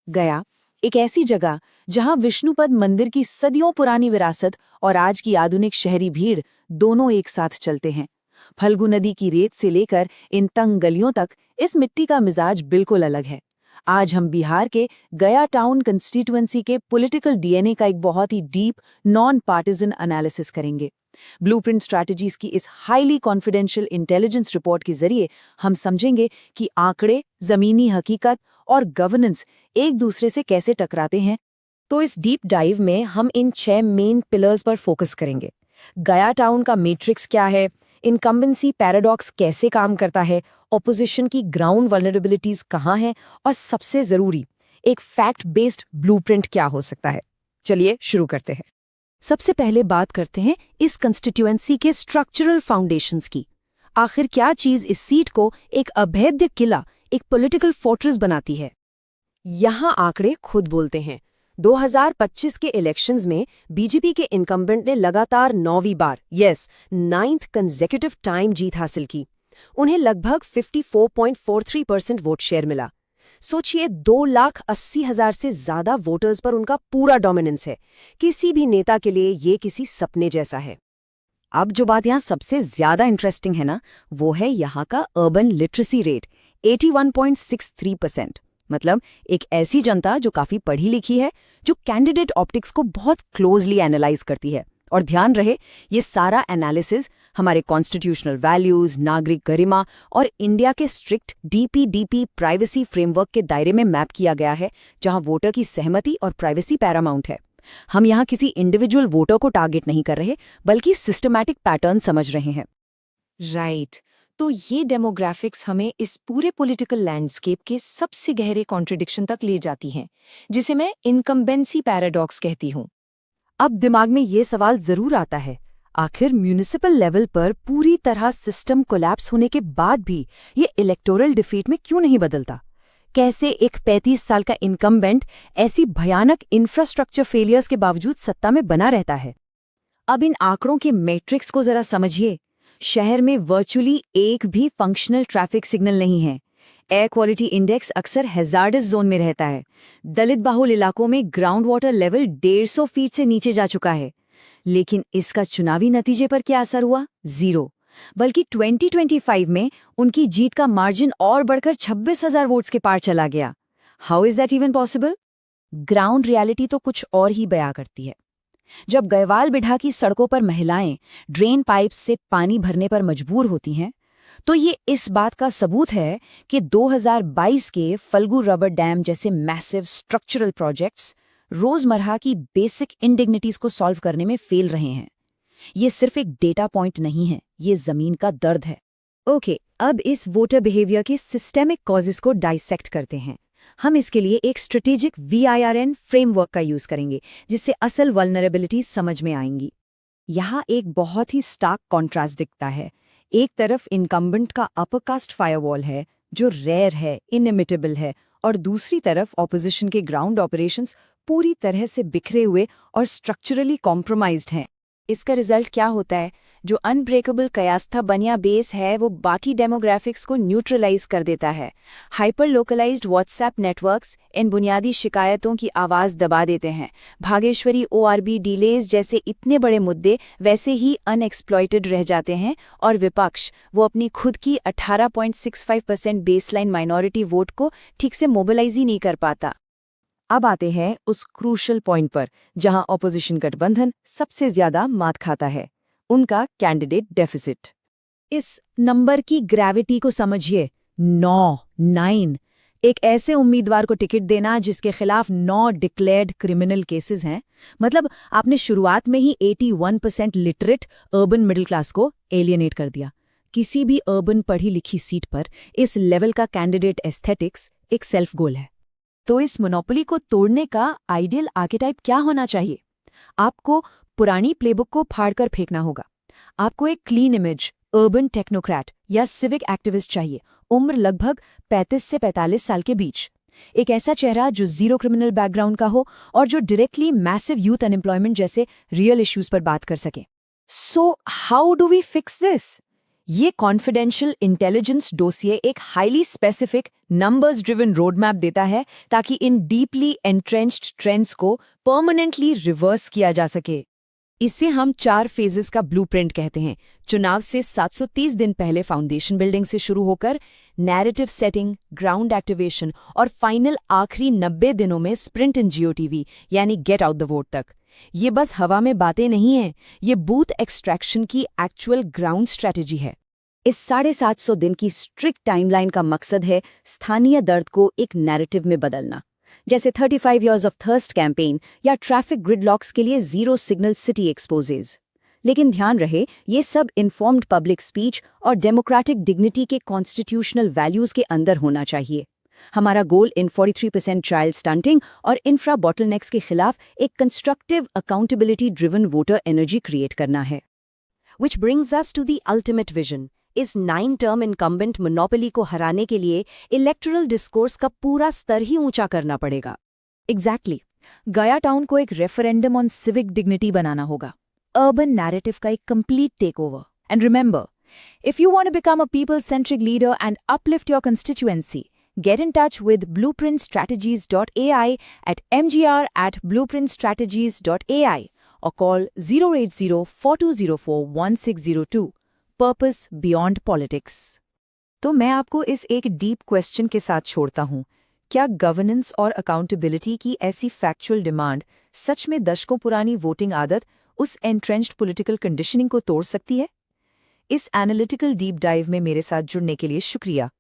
गया, एक ऐसी जगह जहां विष्णुपद मंदिर की सदियों पुरानी विरासत और आज की आधुनिक शहरी भीड़ दोनों एक साथ चलते हैं। फल्गु नदी की रेत से लेकर इन तंग गलियों तक इस मिट्टी का मिजाज बिल्कुल अलग है। आज हम बिहार के गया टाउन कंस्टिट्यूएंसी के पॉलिटिकल डीएनए का एक बहुत ही डीप नॉन पार्टिजन एनालिसिस करेंगे। ब्लूप्रिंट स्ट्रैटेजीज की इस हाईली कॉन्फिडेंशियल इंटेलिजेंस रिपोर्ट के जरिए हम समझेंगे कि आंकड़े, जमीनी हकीकत और गवर्नेंस एक दूसरे से कैसे टकराते हैं। तो इस डीप डाइव में हम इन 6 मेन पिलर्स पर फोकस करेंगे। गया टाउन का मैट्रिक्स क्या है, इनकम्बेंसी पैराडॉक्स कैसे काम करता है, ऑपोजिशन की ग्राउंड वल्नरेबिलिटीज कहाँ हैं, और सबसे जरूरी, एक फैक्ट बेस्ड ब्लूप्रिंट क्या हो सकता है। चलिए शुरू करते हैं। सबसे पहले बात करते हैं इस कंस्टिट्यूएंसी के स्ट्रक्चरल फाउंडेशंस की। आखिर क्या चीज इस सीट को एक अभेद्य किला, एक पॉलिटिकल फोर्ट्रेस बनाती है। यहाँ आंकड़े खुद बोलते हैं। 2025 के इलेक्शंस में बीजेपी के इनकम्बेंट ने लगातार 9वीं बार, 9th कंसेक्यूटिव टाइम जीत हासिल की। उन्हें लगभग 54.43% वोट शेयर मिला। सोचिए, 2,80,000 से ज्यादा वोटर्स पर उनका पूरा डोमिनेंस है। किसी भी नेता के लिए ये किसी सपने जैसा है। अब जो बात यहाँ सबसे ज्यादा इंटरेस्टिंग है ना, वो है यहाँ का अर्बन लिटरेसी रेट 81.63%। मतलब एक ऐसी जनता जो काफी पढ़ी लिखी है, जो कैंडिडेट ऑप्टिक्स को बहुत क्लोजली एनालाइज करती है। और ध्यान रहे, ये सारा एनालिसिस हमारे कॉन्स्टिट्यूशनल वैल्यूज, नागरिक गरिमा और इंडिया के स्ट्रिक्ट डीपीडीपी प्राइवेसी फ्रेमवर्क के दायरे में मैप किया गया है, जहां वोटर की सहमति और प्राइवेसी पैरामाउंट है। हम यहाँ किसी इंडिविजुअल वोटर को टारगेट नहीं कर रहे, बल्कि सिस्टमैटिक पैटर्न समझ रहे हैं। राइट, तो ये डेमोग्राफिक्स हमें इस पूरे पॉलिटिकल लैंडस्केप के सबसे गहरे कॉन्ट्रडिक्शन तक ले जाती हैं, जिसे मैं इनकम्बेंसी पैराडॉक्स कहती हूँ। अब दिमाग में ये सवाल जरूर आता है, आखिर म्यूनिसिपल लेवल पर पूरी तरह सिस्टम कोलैप्स होने के बाद भी ये इलेक्टोरल डिफीट में क्यों नहीं बदलता? कैसे एक 35 साल का इनकम्बेंट ऐसी भयानक इंफ्रास्ट्रक्चर फेलियर्स के बावजूद सत्ता में बना रहता है? अब इन आंकड़ों के मैट्रिक्स को जरा समझिए। शहर में वर्चुअली एक भी फंक्शनल ट्रैफिक सिग्नल नहीं है। एयर क्वालिटी इंडेक्स अक्सर हैजार्डस जोन में रहता है। दलित बाहुल इलाकों में ग्राउंड वाटर लेवल 150 फीट से नीचे जा चुका है। लेकिन इसका चुनावी नतीजे पर क्या असर हुआ? जीरो। बल्कि 2025 में उनकी जीत का मार्जिन और बढ़कर 26,000 वोट्स के पार चला गया। How is that even possible? Ground reality तो कुछ और ही बयां करती है। जब गयवाल बिढ़ा की सड़कों पर महिलाएं ड्रेन पाइप्स से पानी भरने पर मजबूर होती हैं, तो ये इस बात का सबूत है कि 2022 के फल्गु रबर डैम जैसे मैसिव स्ट्रक्चरल प्रोजेक्ट्स रोजमर्रा की बेसिक इंडिग्निटीज को सॉल्व करने में फेल रहे हैं। ये सिर्फ एक डेटा पॉइंट नहीं है, ये जमीन का दर्द है। ओके, अब इस वोटर बिहेवियर की सिस्टेमिक कॉजेस को डाइसेक्ट करते हैं। हम इसके लिए एक स्ट्रेटेजिक VIRN फ्रेमवर्क का यूज करेंगे, जिससे असल वल्नरेबिलिटीज समझ में आएंगी। यहाँ एक बहुत ही स्टार्क कॉन्ट्रास्ट दिखता है। एक तरफ इनकम्बेंट का अपर कास्ट फायरवॉल है, जो रेयर है, इनइमिटेबल है, और दूसरी तरफ ऑपोजिशन के ग्राउंड ऑपरेशंस पूरी तरह से बिखरे हुए और स्ट्रक्चरली कॉम्प्रोमाइज्ड हैं। इसका रिजल्ट क्या होता है? जो अनब्रेकेबल कयास्था बनिया बेस है, वो बाकी डेमोग्राफिक्स को न्यूट्रलाइज कर देता है। हाइपर लोकलाइज्ड व्हाट्सएप नेटवर्क्स इन बुनियादी शिकायतों की आवाज़ दबा देते हैं। भागेश्वरी ORB डिलेज जैसे इतने बड़े मुद्दे वैसे ही अनएक्सप्लॉइटेड रह जाते हैं, और विपक्ष वो अपनी खुद की 18.65% बेसलाइन माइनॉरिटी वोट को ठीक से मोबिलाइज ही नहीं कर पाता। अब आते हैं उस क्रूशल पॉइंट पर जहां ऑपोजिशन गठबंधन सबसे ज्यादा मात खाता है, उनका कैंडिडेट डेफिसिट। इस नंबर की ग्रेविटी को समझिए। 9 एक ऐसे उम्मीदवार को टिकट देना जिसके खिलाफ 9 डिक्लेयर्ड क्रिमिनल केसेस हैं। मतलब आपने शुरुआत में ही 81% लिटरेट अर्बन मिडिल क्लास को एलियनेट कर दिया। किसी भी अर्बन पढ़ी लिखी सीट पर इस लेवल का कैंडिडेट एस्थेटिक्स एक सेल्फ गोल है। तो इस मोनोपोली को तोड़ने का आइडियल आर्केटाइप क्या होना चाहिए? आपको पुरानी प्लेबुक को फाड़कर फेंकना होगा। आपको एक क्लीन इमेज अर्बन टेक्नोक्रेट या सिविक एक्टिविस्ट चाहिए, उम्र लगभग 35 से 45 साल के बीच। एक ऐसा चेहरा जो जीरो क्रिमिनल बैकग्राउंड का हो और जो डायरेक्टली मैसिव यूथ अनएम्प्लॉयमेंट जैसे रियल इश्यूज पर बात कर सके। So how do we fix this? ये कॉन्फिडेंशियल इंटेलिजेंस डोसिए एक highly specific numbers driven roadmap देता है ताकि इन डीपली एंट्रेंच्ड ट्रेंड्स को परमानेंटली रिवर्स किया जा सके। इसे हम 4 फेजेस का ब्लूप्रिंट कहते हैं। चुनाव से 730 दिन पहले फाउंडेशन बिल्डिंग से शुरू होकर नैरेटिव सेटिंग, ग्राउंड एक्टिवेशन और फाइनल आखिरी 90 दिनों में स्प्रिंट इन जीओटीवी यानी गेट आउट द वोट तक। ये बस हवा में बातें नहीं हैं, ये बूथ एक्सट्रैक्शन की एक्चुअल ग्राउंड स्ट्रैटेजी है। इस 750 दिन की स्ट्रिक्ट टाइमलाइन का मकसद है स्थानीय दर्द को एक नैरेटिव में बदलना, जैसे 35 इयर्स ऑफ थर्स्ट कैंपेन या ट्रैफिक ग्रिडलॉक्स के लिए जीरो सिग्नल सिटी एक्सपोजेज। लेकिन ध्यान रहे, ये सब इन्फॉर्म्ड पब्लिक स्पीच और डेमोक्रेटिक डिग्निटी के कॉन्स्टिट्यूशनल वैल्यूज के अंदर होना चाहिए। हमारा गोल इन 43% चाइल्ड स्टंटिंग और इंफ्रा बॉटलनेक्स के खिलाफ एक constructive accountability driven voter energy create करना है। Which brings us to the ultimate vision. इस 9 टर्म इनकम्बेंट मोनोपोली को हराने के लिए इलेक्टोरल डिस्कोर्स का पूरा स्तर ही ऊंचा करना पड़ेगा। एग्जैक्टली। गया टाउन को एक रेफरेंडम ऑन सिविक डिग्निटी बनाना होगा, अर्बन नैरेटिव का एक complete takeover. And remember, if you want to become a people centric leader and uplift your constituency, get in touch with blueprintstrategies.ai at mgr@blueprintstrategies.ai or call 080-4204-1602. Purpose beyond politics. तो मैं आपको इस एक deep question के साथ छोड़ता हूँ। क्या गवर्नेंस और अकाउंटेबिलिटी की ऐसी फैक्चुअल डिमांड सच में दशकों पुरानी वोटिंग आदत, उस एंट्रेंच्ड पॉलिटिकल कंडीशनिंग को तोड़ सकती है? इस एनालिटिकल डीप डाइव में मेरे साथ जुड़ने के लिए शुक्रिया।